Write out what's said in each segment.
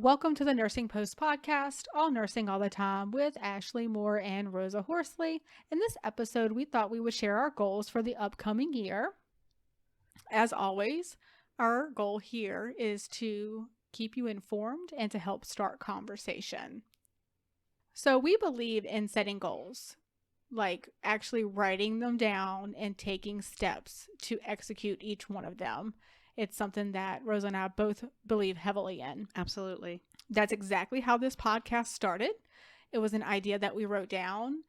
Welcome to the Nursing Post podcast, all nursing all the time with Ashley Moore and Rosa Horsley. In this episode, we thought we would share our goals for the upcoming year. As always, our goal here is to keep you informed and to help start conversation. So we believe in setting goals, like actually writing them down and taking steps to execute each one of them. It's something that Rosa and I both believe heavily in. Absolutely. That's exactly how this podcast started. It was an idea that we wrote down,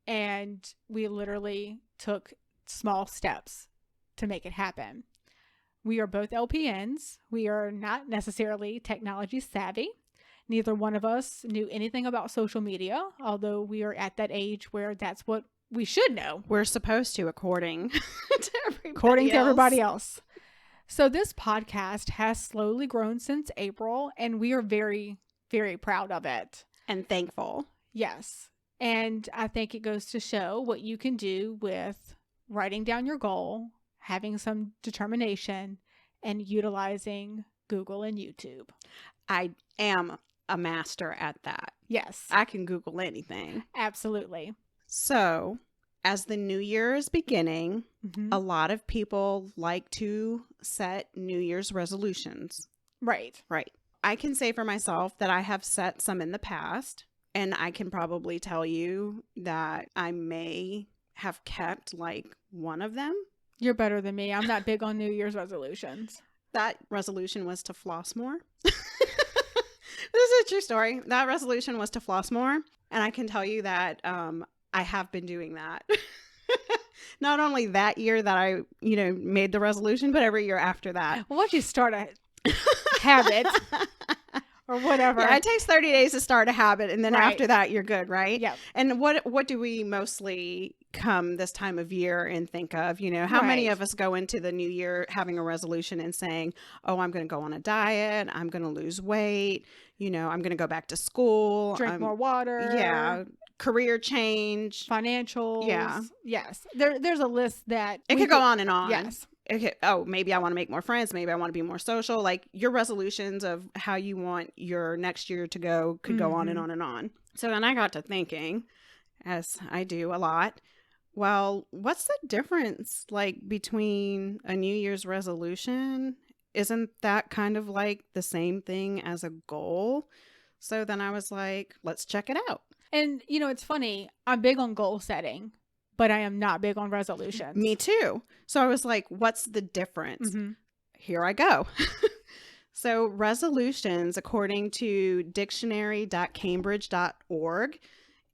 and we literally took small steps to make it happen. We are both LPNs. We are not necessarily technology savvy. Neither one of us knew anything about social media, although we are at that age where that's what we should know. We're supposed to, according to everybody else. So this podcast has slowly grown since April, and we are very, very proud of it. And thankful. Yes. And I think it goes to show what you can do with writing down your goal, having some determination, and utilizing Google and YouTube. I am a master at that. Yes. I can Google anything. Absolutely. So, as the new year is beginning, Mm-hmm. a lot of people like to set New Year's resolutions. Right. Right. I can say for myself that I have set some in the past, and I can probably tell you that I may have kept like one of them. You're better than me. I'm not big on New Year's resolutions. That resolution was to floss more. This is a true story. That resolution was to floss more. And I can tell you that I have been doing that. Not only that year that I, made the resolution, but every year after that. Well, once you start a habit or whatever. Yeah, it takes 30 days to start a habit. And then Right. after that, you're good, right? Yeah. And what do we mostly come this time of year and think of? How many Right. of us go into the new year having a resolution and saying, oh, I'm going to go on a diet. I'm going to lose weight. I'm going to go back to school. Drink more water. Yeah. Career change. Financials. Yeah. Yes. There's a list that It could go on and on. Yes. Maybe I want to make more friends. Maybe I want to be more social. Like your resolutions of how you want your next year to go could go on and on and on. So then I got to thinking, as I do a lot, well, what's the difference like between a New Year's resolution? Isn't that kind of like the same thing as a goal? So then I was like, let's check it out. And, it's funny. I'm big on goal setting, but I am not big on resolutions. Me too. So I was like, what's the difference? Mm-hmm. Here I go. So resolutions, according to dictionary.cambridge.org,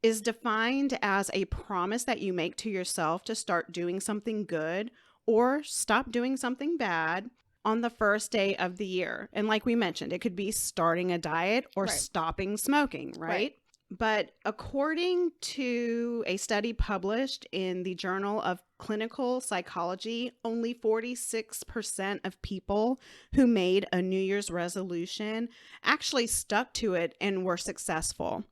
is defined as a promise that you make to yourself to start doing something good or stop doing something bad on the first day of the year. And like we mentioned, it could be starting a diet or Right. stopping smoking, right? But according to a study published in the Journal of Clinical Psychology, only 46% of people who made a New Year's resolution actually stuck to it and were successful.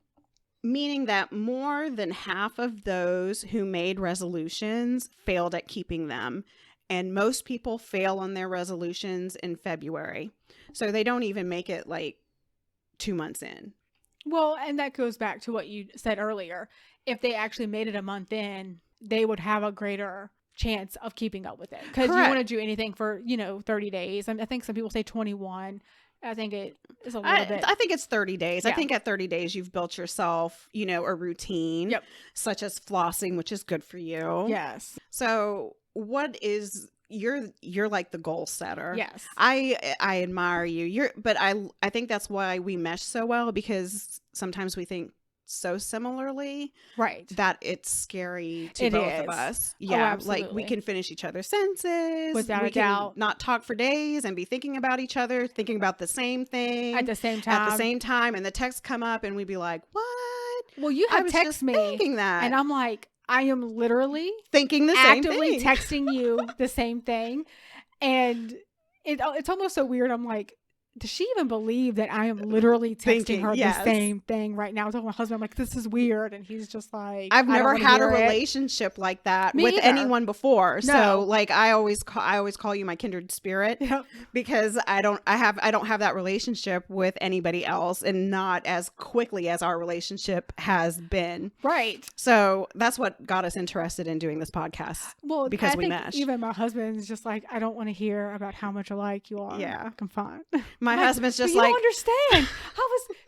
Meaning that more than half of those who made resolutions failed at keeping them. And most people fail on their resolutions in February. So they don't even make it like 2 months in. Well, and that goes back to what you said earlier. If they actually made it a month in, they would have a greater chance of keeping up with it. Because you want to do anything for, 30 days. I think some people say 21. I think it is a little bit. I think it's 30 days. Yeah. I think at 30 days, you've built yourself, a routine, Yep. such as flossing, which is good for you. Yes. So what is you're like the goal setter. Yes. I admire you. But I think that's why we mesh so well, because sometimes we think so similarly, Right. that it's scary to It both is. of us. Oh, Yeah, like we absolutely. can finish each other's sentences Without we a can doubt. not talk for days and be thinking about each other, thinking about the same thing At the same time. at the same time, and the text come up and we'd be like, what? Well, you I have was text just me. thinking that. And I'm like, I am literally thinking the same actively thing. texting you the same thing. And it's almost so weird. I'm like, does she even believe that I am literally texting Thinking, her yes. the same thing right now? I was talking to my husband, I'm like, this is weird. And he's just like, I've I don't never wanna had a hear it. relationship like that Me with either. anyone before. No. So like I always call you my kindred spirit Yep. because I don't have that relationship with anybody else, and not as quickly as our relationship has been. Right. So that's what got us interested in doing this podcast. Well, Because I we think mesh. even my husband is just like, I don't want to hear about how much alike you are. Yeah. I'm fine. My husband's just you like, don't understand.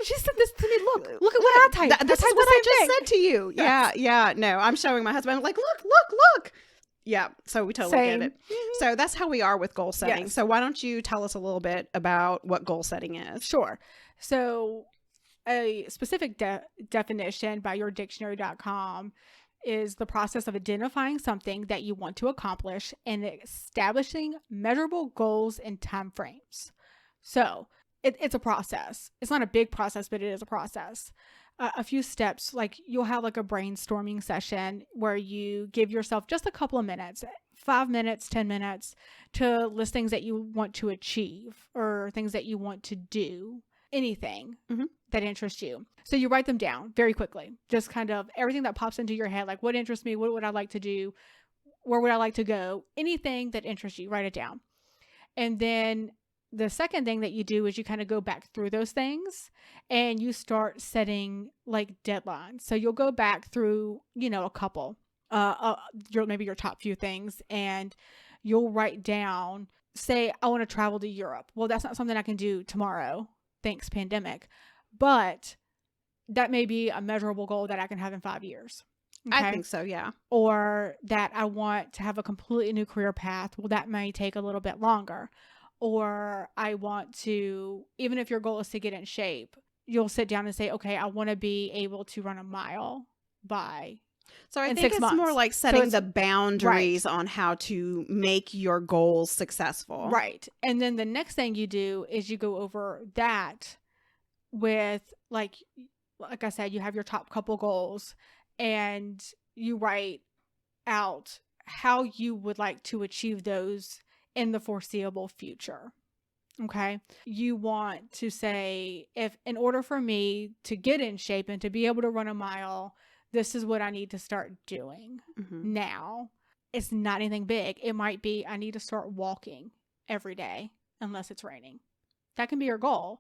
She said this to me. Look at what I typed. this I is typed what the I same just thing. said to you. Yes. Yeah. No, I'm showing my husband. I'm like, look. Yeah. So we totally Same. get it. So that's how we are with goal setting. Yes. So why don't you tell us a little bit about what goal setting is? Sure. So a specific definition by yourdictionary.com is the process of identifying something that you want to accomplish and establishing measurable goals and timeframes. So it's a process. It's not a big process, but it is a process. A few steps, like you'll have like a brainstorming session where you give yourself just a couple of minutes, 5 minutes, 10 minutes, to list things that you want to achieve or things that you want to do, anything that interests you. So you write them down very quickly, just kind of everything that pops into your head, like what interests me, what would I like to do, where would I like to go, anything that interests you, write it down. And then the second thing that you do is you kind of go back through those things and you start setting like deadlines. So you'll go back through, a couple, maybe your top few things, and you'll write down, say, I want to travel to Europe. Well, that's not something I can do tomorrow, thanks pandemic, but that may be a measurable goal that I can have in 5 years. Okay? I think so. Yeah. Or that I want to have a completely new career path. Well, that may take a little bit longer. Or I want to, even if your goal is to get in shape, you'll sit down and say, okay, I want to be able to run a mile by. So I in think 6 it's months. more like So setting it's- the boundaries on how to make your goals successful. Right. And then the next thing you do is you go over that with like I said, you have your top couple goals and you write out how you would like to achieve those in the foreseeable future. Okay. You want to say, if in order for me to get in shape and to be able to run a mile, this is what I need to start doing now. It's not anything big. It might be, I need to start walking every day unless it's raining. That can be your goal.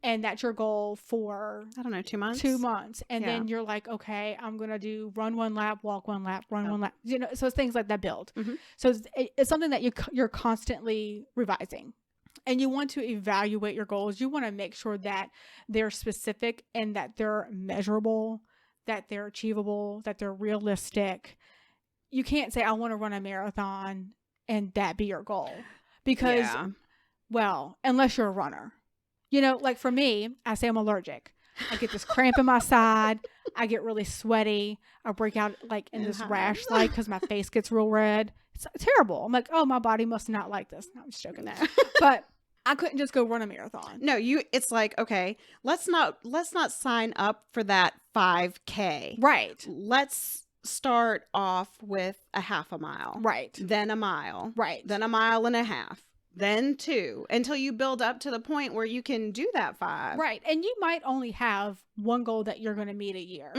And that's your goal for, I don't know, 2 months. 2 months. And Yeah. then you're like, okay, I'm going to do run 1 lap, walk 1 lap, run 1 lap. So it's things like that build. So it's something that you're constantly revising. And you want to evaluate your goals. You want to make sure that they're specific and that they're measurable, that they're achievable, that they're realistic. You can't say, I want to run a marathon and that be your goal. Because, well, unless you're a runner. Like for me, I say I'm allergic. I get this cramp in my side. I get really sweaty. I break out like in this rash, like because my face gets real red. It's terrible. I'm like, oh, my body must not like this. No, I'm just joking. But I couldn't just go run a marathon. No, it's like, okay, let's not sign up for that 5K. Right. Let's start off with a half a mile. Right. Then a mile. Right. Then a mile and a half. Then 2, until you build up to the point where you can do that 5. Right. And you might only have one goal that you're going to meet a year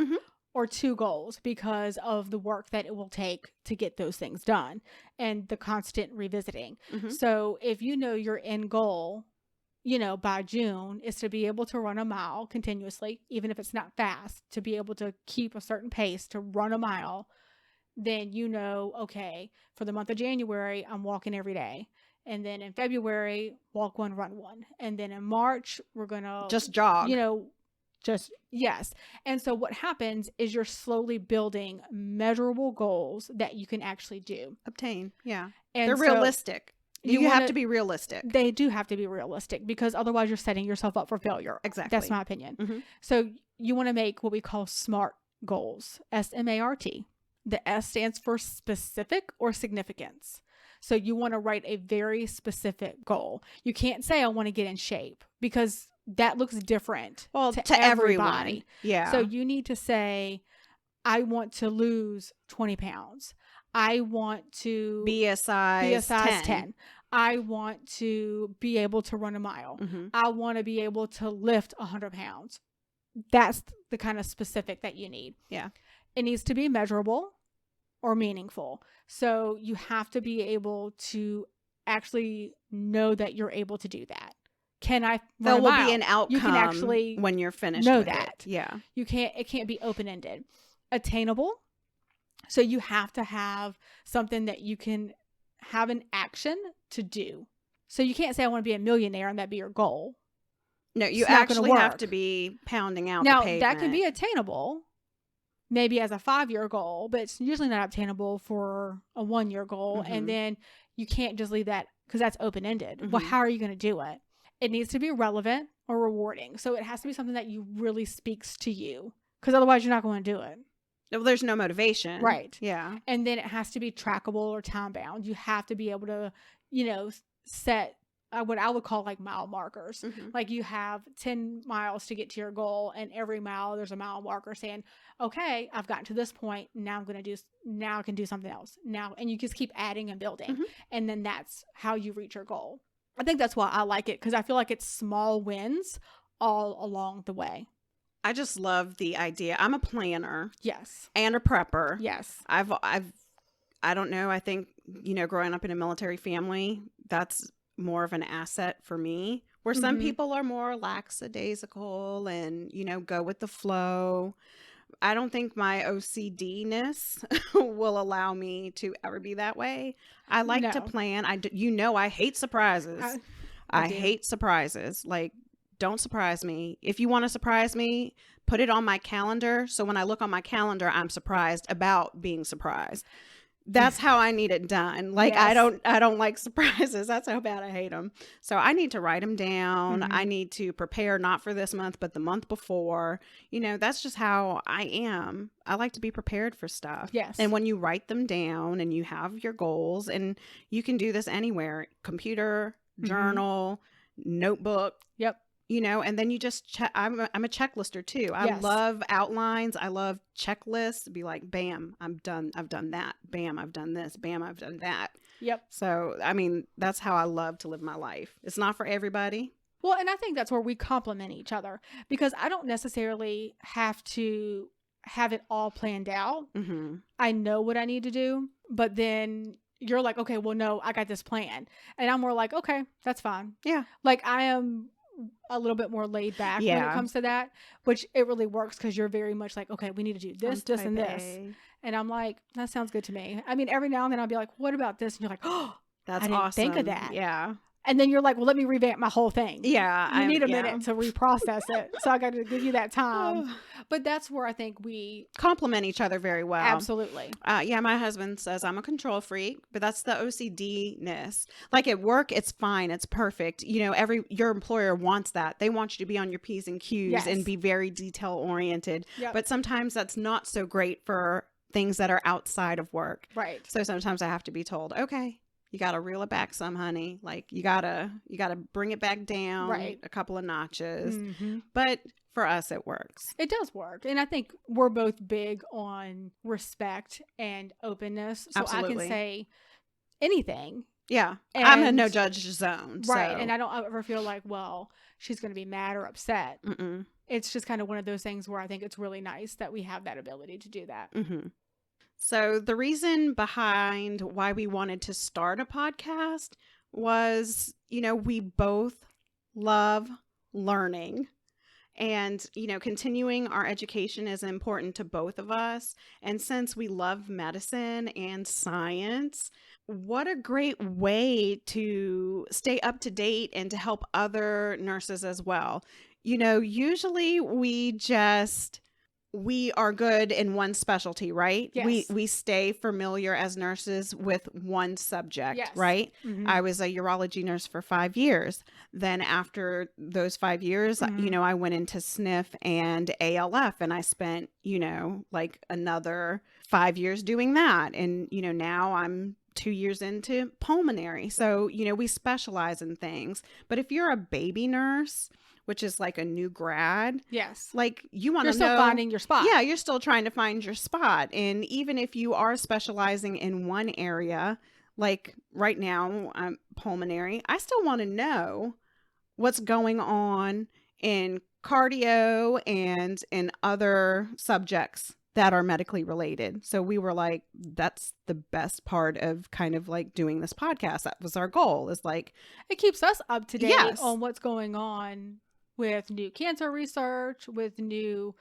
or 2 goals because of the work that it will take to get those things done and the constant revisiting. So if your end goal, by June is to be able to run a mile continuously, even if it's not fast, to be able to keep a certain pace to run a mile, then okay, for the month of January, I'm walking every day. And then in February, walk 1, run 1. And then in March, we're going to just jog. Yes. And so what happens is you're slowly building measurable goals that you can actually do. Obtain. Yeah. And they're realistic. You have to be realistic. They do have to be realistic because otherwise you're setting yourself up for failure. Exactly. That's my opinion. So you want to make what we call SMART goals, SMART. The S stands for specific or significance. So you want to write a very specific goal. You can't say, I want to get in shape because that looks different to everybody. Everyone. Yeah. So you need to say, I want to lose 20 pounds. I want to be a size 10. I want to be able to run a mile. Mm-hmm. I want to be able to lift 100 pounds. That's the kind of specific that you need. Yeah. It needs to be measurable or meaningful. So you have to be able to actually know that you're able to do that. Can I run There a will mile? be an outcome You can actually when you're finished know with that. it. Yeah. It can't be open-ended. Attainable. So you have to have something that you can have an action to do. So you can't say I want to be a millionaire and that be your goal. No, you It's not gonna actually have work. to be pounding out Now, the pavement. that can be attainable, maybe as a 5-year goal, but it's usually not obtainable for a 1-year goal. Mhm. And then you can't just leave that because that's open-ended. Well, Mhm. how are you going to do it? It needs to be relevant or rewarding. So it has to be something that you really speaks to you, because otherwise you're not going to do it. Well, there's no motivation. Right. Yeah. And then it has to be trackable or time bound. You have to be able to, set what I would call like mile markers. Mhm. Like you have 10 miles to get to your goal, and every mile there's a mile marker saying, okay, I've gotten to this point. Now I can do something else now. And you just keep adding and building. Mhm. And then that's how you reach your goal. I think that's why I like it, because I feel like it's small wins all along the way. I just love the idea. I'm a planner Yes. and a prepper. Yes. I don't know. I think, growing up in a military family, that's more of an asset for me, where some Mhm. people are more lackadaisical and, go with the flow. I don't think my OCD-ness will allow me to ever be that way. I like to No. plan. I hate surprises. I do. hate surprises. Like, don't surprise me. If you want to surprise me, put it on my calendar. So when I look on my calendar, I'm surprised about being surprised. That's how I need it done. Like, Yes. I don't like surprises. That's how bad I hate them. So I need to write them down. Mhm. I need to prepare, not for this month, but the month before. That's just how I am. I like to be prepared for stuff. Yes. And when you write them down and you have your goals, and you can do this anywhere, computer, Mhm. journal, notebook, Yep. and then you just check. I'm a checklister too. I Yes. love outlines. I love checklists. Be like, bam, I'm done. I've done that. Bam, I've done this. Bam, I've done that. Yep. So, that's how I love to live my life. It's not for everybody. Well, and I think that's where we complement each other, because I don't necessarily have to have it all planned out. Mm-hmm. I know what I need to do, but then you're like, okay, well, no, I got this plan. And I'm more like, okay, that's fine. Yeah. Like I am a little bit more laid back when it Yeah. comes to that, which it really works, because you're very much like, okay, we need to do this, this, and this. And I'm like, that sounds good to me. I mean, every now and then I'll be like, what about this? And you're like, oh, That's I didn't awesome. think of that. Yeah. And then you're like, well, let me revamp my whole thing. Yeah. You need a minute to reprocess it. So I got to give you that time. But that's where I think we Complement each other very well. absolutely. Yeah, my husband says I'm a control freak, but that's the OCD-ness. Like at work, it's fine. It's perfect. Your employer wants that. They want you to be on your P's and Q's Yes. and be very detail oriented. Yep. But sometimes that's not so great for things that are outside of work. Right. So sometimes I have to be told, okay, you got to reel it back some, honey. Like you gotta bring it back down Right. a couple of notches. Mhm. But for us, it works. It does work. And I think we're both big on respect and openness. So I Absolutely. can say anything. Yeah. I'm a And- no judge zone. Right. So. And I don't ever feel like, well, she's going to be mad or upset. Mm-mm. It's just kind of one of those things where I think it's really nice that we have that ability to do that. Mm-hmm. So the reason behind why we wanted to start a podcast was, we both love learning, and, continuing our education is important to both of us. And since we love medicine and science, what a great way to stay up to date and to help other nurses as well. Usually we are good in one specialty, right? Yes. We stay familiar as nurses with one subject, Yes. right? Mhm. I was a urology nurse for 5 years. Then after those 5 years, Mhm. I went into SNF and ALF, and I spent, like another 5 years doing that. And, now I'm 2 years into pulmonary. So, we specialize in things. But if you're a baby nurse, which is like a new grad, Yes. like you want You're to still know, finding your spot. yeah, you're still trying to find your spot. And even if you are specializing in one area, like right now, I'm pulmonary. I still want to know what's going on in cardio and in other subjects that are medically related. So we were like, that's the best part of kind of like doing this podcast. That was our goal, is like, It keeps us up to date Yes. on what's going on with new cancer research, with new,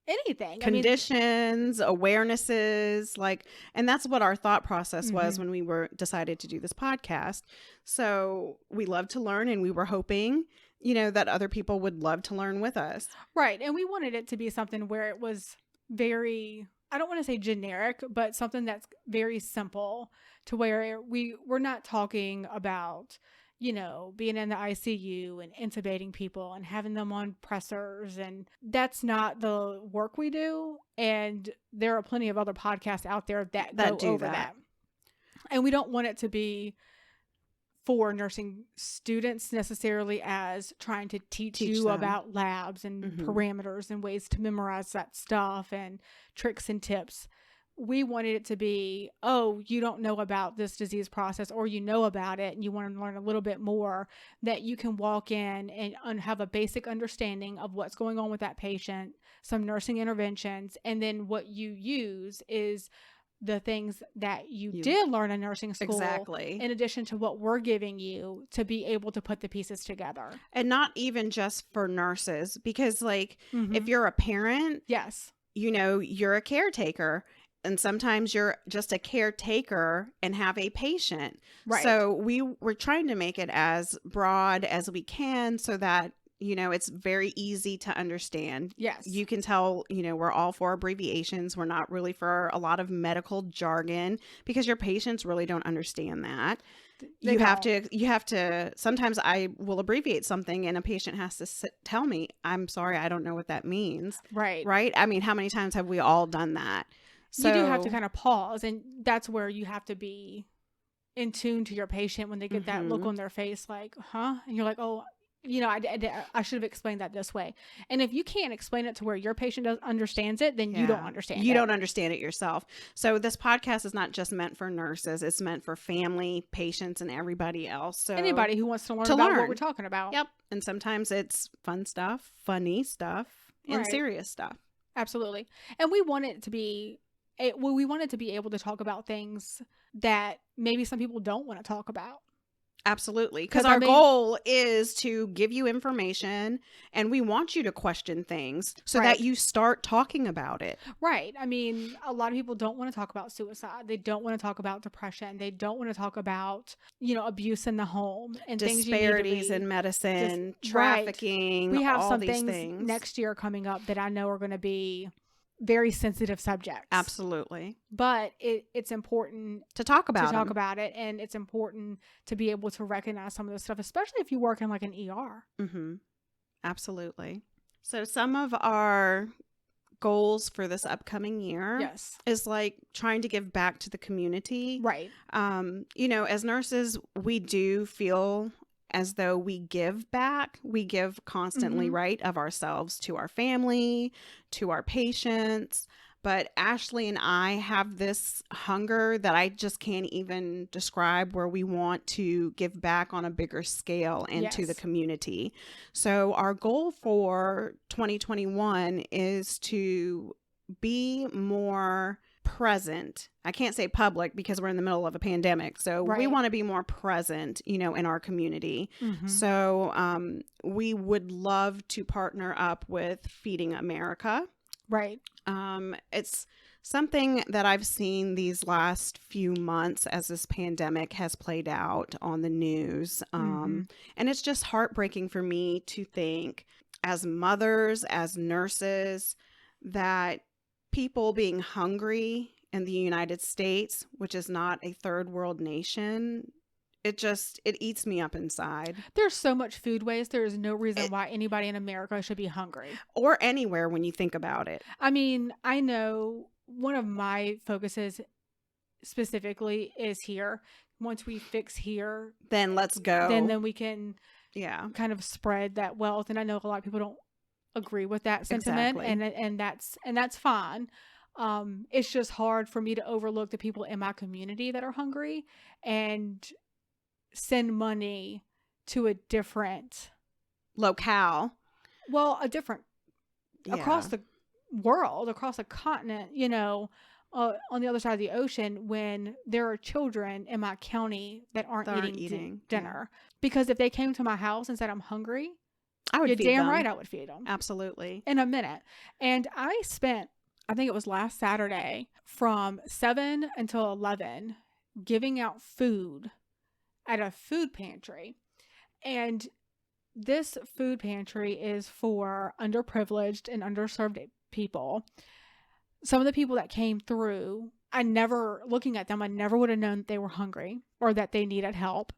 anything. conditions, awarenesses, like, and that's what our thought process was Mhm. when we were decided to do this podcast. So we love to learn, and we were hoping, that other people would love to learn with us. Right. And we wanted it to be something where it was very, I don't want to say generic, but something that's very simple, to where we're not talking about, being in the ICU and intubating people and having them on pressers. And that's not the work we do. And there are plenty of other podcasts out there that go do over that. that. And we don't want it to be for nursing students necessarily as trying to teach you them. about labs and Mhm. parameters and ways to memorize that stuff and tricks and tips. We wanted it to be, oh, you don't know about this disease process, or you know about it and you want to learn a little bit more, that you can walk in and have a basic understanding of what's going on with that patient, some nursing interventions, and then what you use is the things that you did learn in nursing school, Exactly. in addition to what we're giving you, to be able to put the pieces together. And not even just for nurses, because like Mhm. if you're a parent, Yes. you're a caretaker, and sometimes you're just a caretaker and have a patient. Right. So we were trying to make it as broad as we can, so that it's very easy to understand. Yes. You can tell, we're all for abbreviations. We're not really for a lot of medical jargon, because your patients really don't understand that. They You have to, sometimes I will abbreviate something and a patient has to tell me, I'm sorry, I don't know what that means. Right. Right? I mean, how many times have we all done that? So You do have to kind of pause, and that's where you have to be in tune to your patient when they get that look Mhm. on their face, like, huh? And you're like, oh, I should have explained that this way. And if you can't explain it to where your patient understands it, then you don't understand it. You don't understand it yourself. So this podcast is not just meant for nurses. It's meant for family, patients, and everybody else. So Anybody who wants to learn about what we're talking about. Yep. And sometimes it's fun stuff, funny stuff, and Right. serious stuff. Absolutely. And we want it to be we want it to be able to talk about things that maybe some people don't want to talk about. Absolutely. Because 'Cause I our mean- goal is to give you information, and we want you to question things so Right. that you start talking about it. Right. I mean, a lot of people don't want to talk about suicide. They don't want to talk about depression. They don't want to talk about, abuse in the home and Disparities things in medicine, Just- right. trafficking, We have all some these things next year coming up that I know are going to be very sensitive subjects. Absolutely. But it's important To talk about to talk them. about it, and it's important to be able to recognize some of this stuff, especially if you work in like an ER. Mm-hmm. Absolutely. So some of our goals for this upcoming year Yes. is like trying to give back to the community. Right. As nurses, we do feel as though we give back. We give constantly, Mhm. right, of ourselves to our family, to our patients. But Ashley and I have this hunger that I just can't even describe, where we want to give back on a bigger scale and to the Yes. community. So our goal for 2021 is to be more present. I can't say public because we're in the middle of a pandemic. So we Right. want to be more present, in our community. Mhm. So we would love to partner up with Feeding America. Right. It's something that I've seen these last few months as this pandemic has played out on the news. Mhm. And it's just heartbreaking for me to think, as mothers, as nurses, that people being hungry in the United States, which is not a third world nation, it eats me up inside. There's so much food waste. There is no reason why anybody in America should be hungry. Or anywhere when you think about it. I mean, I know one of my focuses specifically is here. Once we fix here, Then let's go. then we can Yeah. kind of spread that wealth. And I know a lot of people don't agree with that sentiment, Exactly. and that's fine. It's just hard for me to overlook the people in my community that are hungry and send money to a different, Locale. a different, across Yeah. the world, across a continent, on the other side of the ocean, when there are children in my county that aren't That aren't eating eating, dinner. Because if they came to my house and said, I'm hungry, I would you're feed damn them. right I would feed them Absolutely. in a minute. And I spent, I think it was last Saturday, from 7 until 11 giving out food at a food pantry. And this food pantry is for underprivileged and underserved people. Some of the people that came through, looking at them, I never would have known that they were hungry or that they needed help.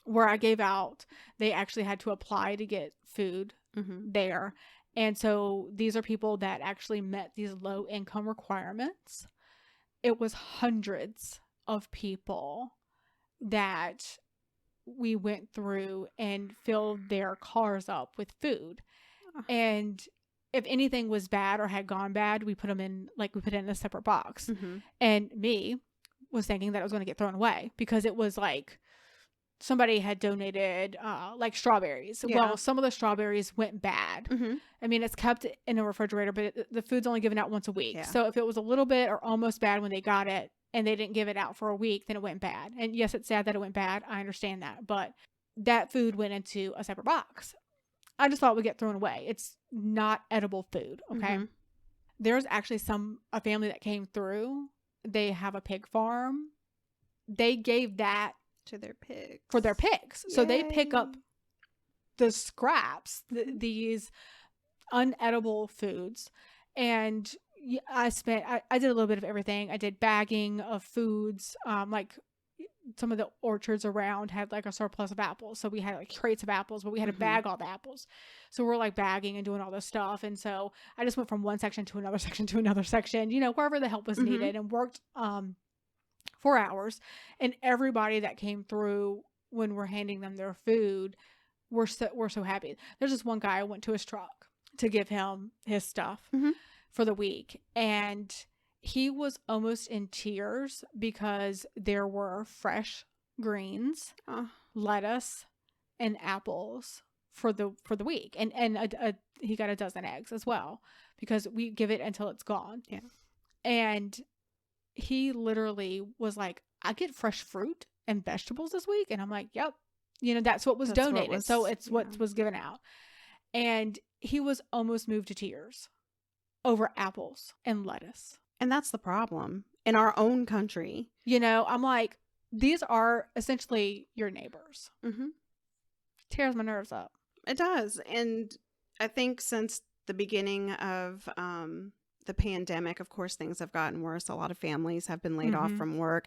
Where I gave out, they actually had to apply to get food there. And so these are people that actually met these low income requirements. It was hundreds of people that we went through and filled their cars up with food. And if anything was bad or had gone bad, we put it in a separate box. And me was thinking that it was going to get thrown away because it was like somebody had donated like strawberries. Yeah. Well, some of the strawberries went bad. I mean, it's kept in a refrigerator, but the food's only given out once a week. Yeah. So if it was a little bit or almost bad when they got it and they didn't give it out for a week, then it went bad. And yes, it's sad that it went bad. I understand that. But that food went into a separate box. I just thought it would get thrown away. It's not edible food. Okay. There's actually a family that came through. They have a pig farm. They gave that to their pigs. For their pigs. So they Yay. pick up the scraps, these unedible foods. And I did a little bit of everything. I did bagging of foods. Like some of the orchards around had like a surplus of apples. So we had like crates of apples, but we had to bag all the apples. So we're like bagging and doing all this stuff. And so I just went from one section to another section to another section, wherever the help was needed, and worked 4 hours. And everybody that came through when we're handing them their food, we're so happy. There's this one guy, I went to his truck to give him his stuff for the week. And he was almost in tears because there were fresh greens, lettuce, and apples for the week. And he got a dozen eggs as well because we give it until it's gone. Yeah. And he literally was like, I get fresh fruit and vegetables this week. And I'm like, yep. That's what was donated. So it's what was given out. And he was almost moved to tears over apples and lettuce. And that's the problem in our own country. I'm like, these are essentially your neighbors. Tears my nerves up. It does. And I think since the beginning of the pandemic, of course, things have gotten worse. A lot of families have been laid off from work.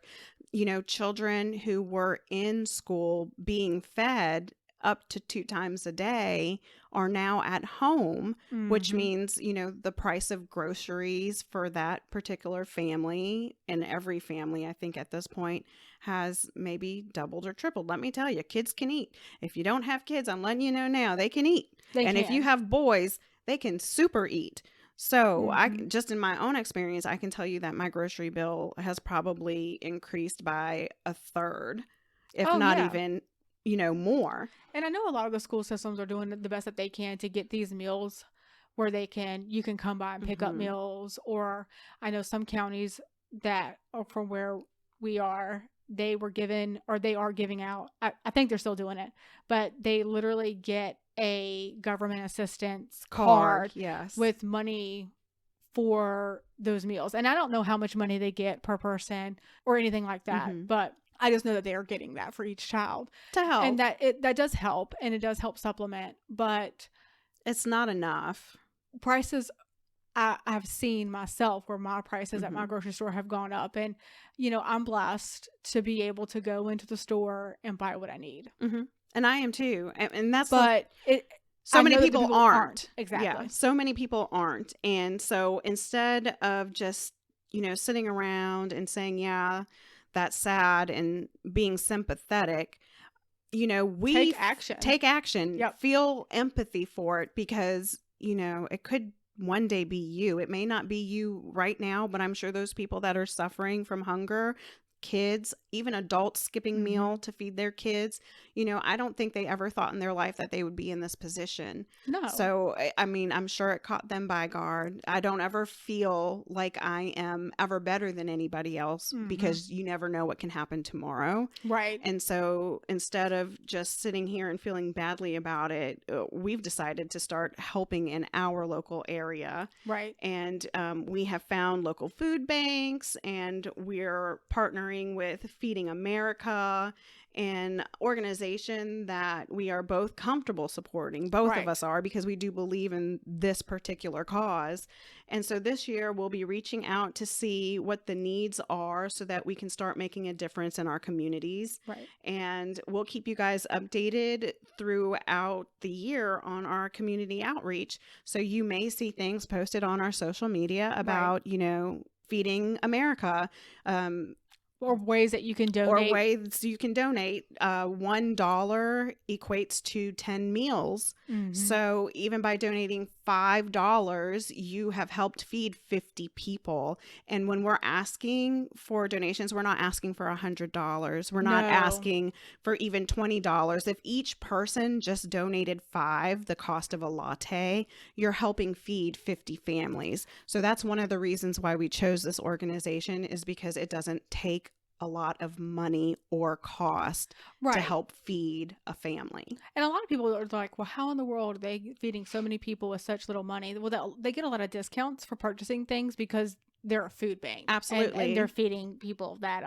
Children who were in school being fed up to 2 times a day are now at home, which means, the price of groceries for that particular family, and every family, I think at this point, has maybe doubled or tripled. Let me tell you, kids can eat. If you don't have kids, I'm letting you know now, they can eat. If you have boys, they can super eat. So I just in my own experience, I can tell you that my grocery bill has probably increased by a third, if not even, more. And I know a lot of the school systems are doing the best that they can to get these meals where you can come by and pick up meals. Or I know some counties that are from where we are, they are giving out, I think they're still doing it, but they literally get a government assistance card yes, with money for those meals. And I don't know how much money they get per person or anything like that, but I just know that they are getting that for each child to help. And that does help, and it does help supplement, but it's not enough. Prices, I've seen myself where my prices at my grocery store have gone up, and I'm blessed to be able to go into the store and buy what I need. And I am too. And that's so many people aren't. Exactly. Yeah, so many people aren't. And so instead of just, sitting around and saying, yeah, that's sad and being sympathetic, we take action. Yep. Feel empathy for it because, it could one day be you. It may not be you right now, but I'm sure those people that are suffering from hunger, kids, even adults skipping meal to feed their kids, I don't think they ever thought in their life that they would be in this position. No. So, I mean, I'm sure it caught them by guard. I don't ever feel like I am ever better than anybody else because you never know what can happen tomorrow. Right. And so instead of just sitting here and feeling badly about it, we've decided to start helping in our local area. Right. And we have found local food banks, and we're partnering with Feeding America, an organization that we are both comfortable supporting. Both of us are, because we do believe in this particular cause. And so this year we'll be reaching out to see what the needs are so that we can start making a difference in our communities. Right. And we'll keep you guys updated throughout the year on our community outreach. So you may see things posted on our social media about, Feeding America, or ways that you can donate. Or ways you can donate. $1 equates to 10 meals. So even by donating $5, you have helped feed 50 people. And when we're asking for donations, we're not asking for $100. We're not asking for even $20. If each person just donated $5, the cost of a latte, you're helping feed 50 families. So that's one of the reasons why we chose this organization, is because it doesn't take a lot of money or cost to help feed a family. And a lot of people are like, well, how in the world are they feeding so many people with such little money? Well, they get a lot of discounts for purchasing things because they're a food bank. Absolutely. And they're feeding people that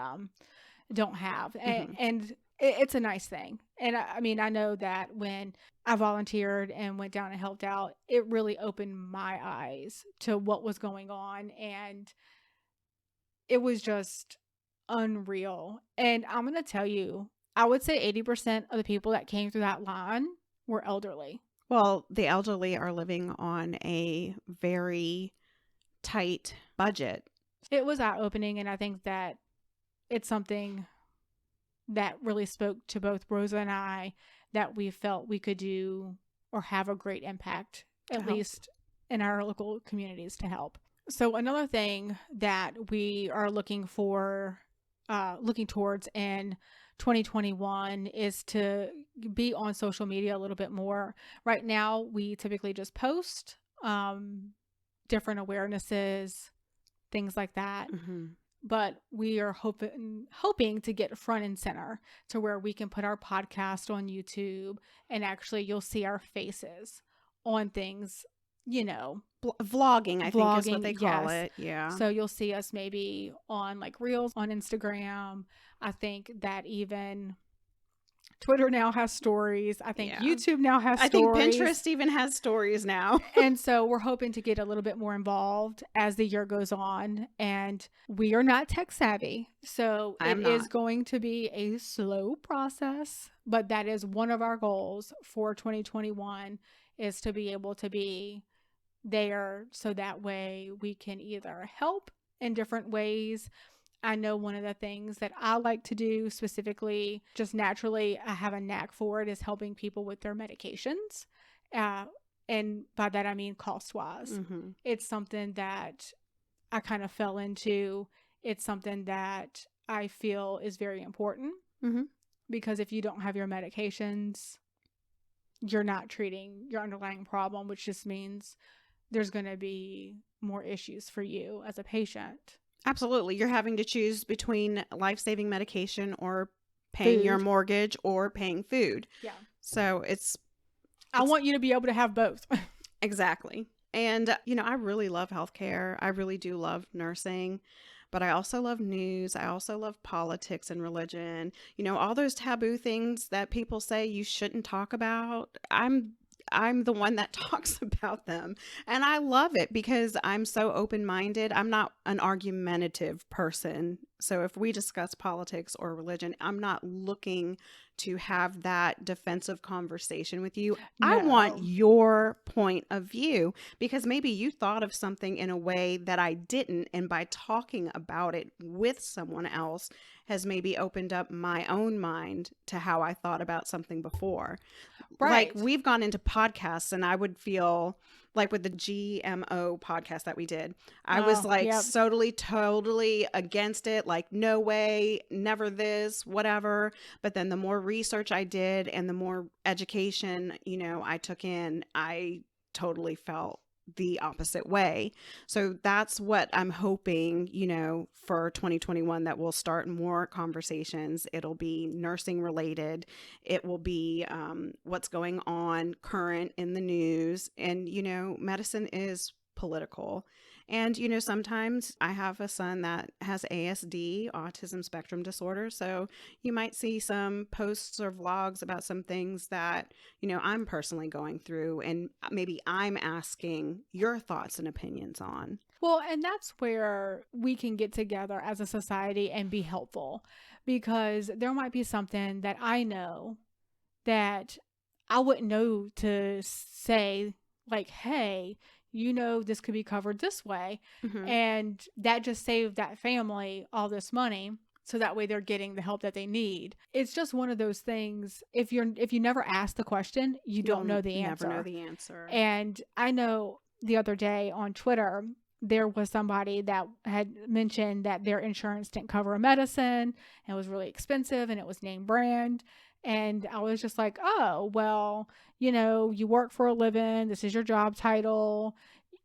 don't have. And it's a nice thing. And I mean, I know that when I volunteered and went down and helped out, it really opened my eyes to what was going on. And it was just unreal. And I'm going to tell you, I would say 80% of the people that came through that line were elderly. Well, the elderly are living on a very tight budget. It was eye-opening, and I think that it's something that really spoke to both Rosa and I, that we felt we could do or have a great impact, at least in our local communities, to help. So another thing that we are looking towards in 2021 is to be on social media a little bit more. Right now, we typically just post different awarenesses, things like that. But we are hoping to get front and center to where we can put our podcast on YouTube, and actually you'll see our faces on things, vlogging, I think is what they call it. Yeah. So you'll see us maybe on like Reels on Instagram. I think that even Twitter now has stories. I think YouTube now has stories. I think Pinterest even has stories now. And so we're hoping to get a little bit more involved as the year goes on. And we are not tech savvy, so it is going to be a slow process. But that is one of our goals for 2021, is to be able to be there, so that way we can either help in different ways. I know one of the things that I like to do specifically, just naturally, I have a knack for it, is helping people with their medications. And by that, I mean cost-wise. It's something that I kind of fell into. It's something that I feel is very important, because if you don't have your medications, you're not treating your underlying problem, which just means there's going to be more issues for you as a patient. Absolutely. You're having to choose between life-saving medication or paying your mortgage or paying food. Yeah. So I want you to be able to have both. Exactly. And, I really love healthcare. I really do love nursing, but I also love news. I also love politics and religion. All those taboo things that people say you shouldn't talk about. I'm the one that talks about them, and I love it because I'm so open-minded. I'm not an argumentative person. So if we discuss politics or religion, I'm not looking to have that defensive conversation with you. No. I want your point of view, because maybe you thought of something in a way that I didn't, and by talking about it with someone else has maybe opened up my own mind to how I thought about something before. Right. Like, we've gone into podcasts, and I would feel like with the GMO podcast that we did. I was Oh, like yep. totally against it. Like, no way, never this, whatever. But then the more research I did and the more education, I took in, I totally felt the opposite way. So that's what I'm hoping, for 2021, that we'll start more conversations. It'll be nursing related. It will be what's going on current in the news. And, medicine is political. And, sometimes I have a son that has ASD, autism spectrum disorder. So you might see some posts or vlogs about some things that, I'm personally going through, and maybe I'm asking your thoughts and opinions on. Well, and that's where we can get together as a society and be helpful, because there might be something that I know that I wouldn't know to say, like, hey, this could be covered this way. Mm-hmm. And that just saved that family all this money. So that way they're getting the help that they need. It's just one of those things. If you never ask the question, you don't know the answer. Never know the answer. And I know the other day on Twitter, there was somebody that had mentioned that their insurance didn't cover a medicine and it was really expensive and it was name brand. And I was just like, oh, well, you work for a living. This is your job title.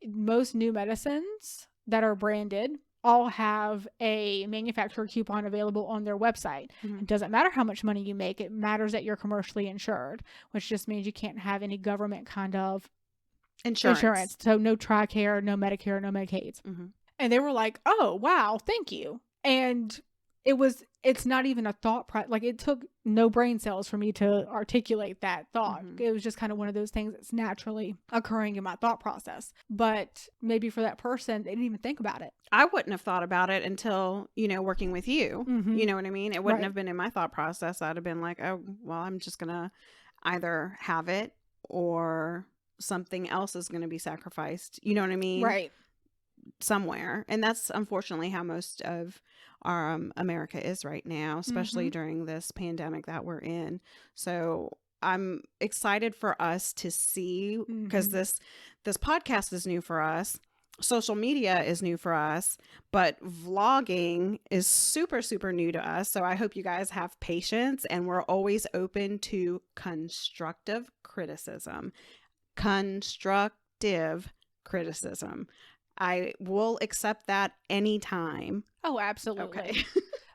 Most new medicines that are branded all have a manufacturer coupon available on their website. Mm-hmm. It doesn't matter how much money you make. It matters that you're commercially insured, which just means you can't have any government kind of insurance. So no TRICARE, no Medicare, no Medicaids. Mm-hmm. And they were like, oh, wow, thank you. And it's not even a thought, like it took no brain cells for me to articulate that thought. Mm-hmm. It was just kind of one of those things that's naturally occurring in my thought process. But maybe for that person, they didn't even think about it. I wouldn't have thought about it until, working with you. Mm-hmm. You know what I mean? It wouldn't Right. have been in my thought process. I'd have been like, oh, well, I'm just going to either have it or something else is going to be sacrificed. You know what I mean? Right. Somewhere. And that's unfortunately how most of our America is right now, especially Mm-hmm. during this pandemic that we're in. So I'm excited for us to see, because Mm-hmm. this podcast is new for us. Social media is new for us, but vlogging is super, super new to us. So I hope you guys have patience, and we're always open to constructive criticism. Constructive criticism. I will accept that anytime. Oh, absolutely. Okay.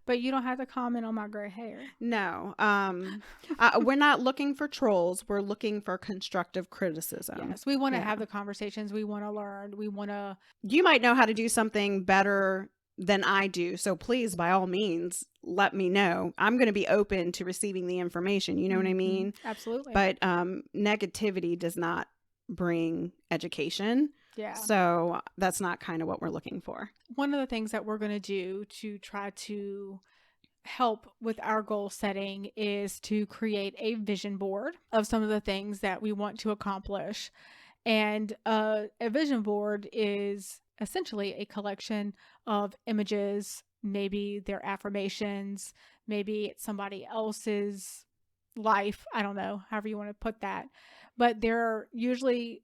But you don't have to comment on my gray hair. No. We're not looking for trolls. We're looking for constructive criticism. Yes, we want to Yeah. have the conversations. We want to learn. We want to. You might know how to do something better than I do. So please, by all means, let me know. I'm going to be open to receiving the information. You know what I mean? Absolutely. But negativity does not bring education. Yeah. So that's not kind of what we're looking for. One of the things that we're going to do to try to help with our goal setting is to create a vision board of some of the things that we want to accomplish. And a vision board is essentially a collection of images, maybe their affirmations, maybe it's somebody else's life. I don't know, however you want to put that. But they're usually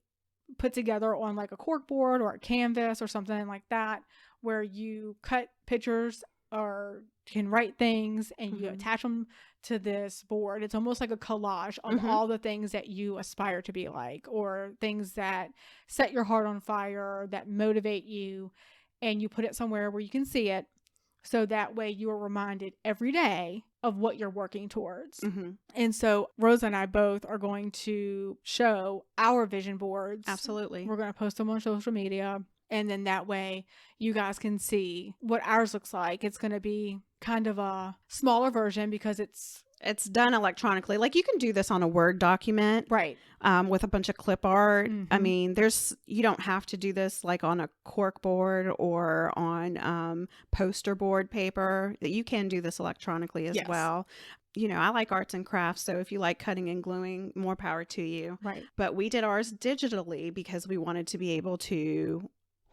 put together on like a cork board or a canvas or something like that, where you cut pictures or can write things and you Mhm. attach them to this board. It's almost like a collage of Mhm. all the things that you aspire to be like, or things that set your heart on fire, that motivate you, and you put it somewhere where you can see it. So that way you are reminded every day of what you're working towards. Mhm. And so Rosa and I both are going to show our vision boards. Absolutely. We're going to post them on social media. And then that way you guys can see what ours looks like. It's going to be kind of a smaller version because it's It's done electronically. Like, you can do this on a Word document. right. With a bunch of clip art. I Mhm. mean, you don't have to do this like on a cork board or on poster board paper. You can do this electronically as Yes. well. I like arts and crafts, so if you like cutting and gluing, more power to you. Right. But we did ours digitally because we wanted to be able to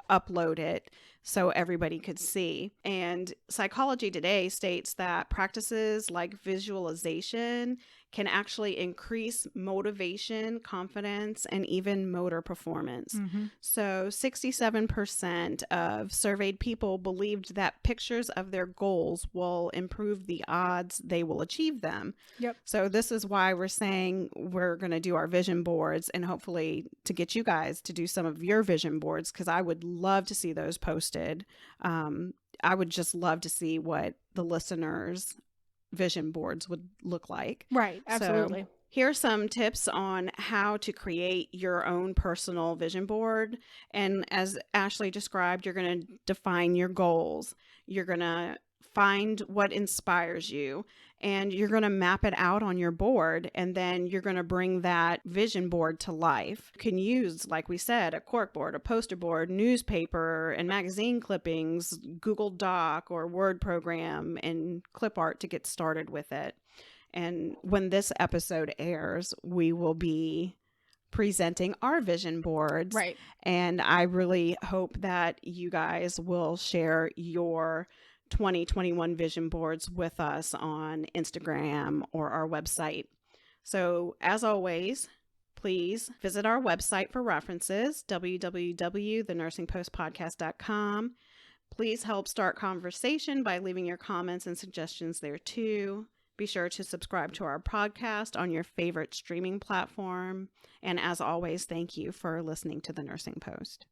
upload it so everybody could see. And Psychology Today states that practices like visualization can actually increase motivation, confidence, and even motor performance. So 67% of surveyed people believed that pictures of their goals will improve the odds they will achieve them. Yep. So this is why we're saying we're going to do our vision boards, and hopefully to get you guys to do some of your vision boards, because I would love to see those posted. I would just love to see what the listeners' vision boards would look like. Right. Absolutely. So here are some tips on how to create your own personal vision board. And as Ashley described, you're going to define your goals. You're going to find what inspires you, and you're going to map it out on your board, and then you're going to bring that vision board to life. You can use, like we said, a cork board, a poster board, newspaper and magazine clippings, Google Doc or Word program, and clip art to get started with it. And when this episode airs, we will be presenting our vision boards. Right. And I really hope that you guys will share your 2021 vision boards with us on Instagram or our website. So as always, please visit our website for references, www.thenursingpostpodcast.com. Please help start conversation by leaving your comments and suggestions there too. Be sure to subscribe to our podcast on your favorite streaming platform. And as always, thank you for listening to The Nursing Post.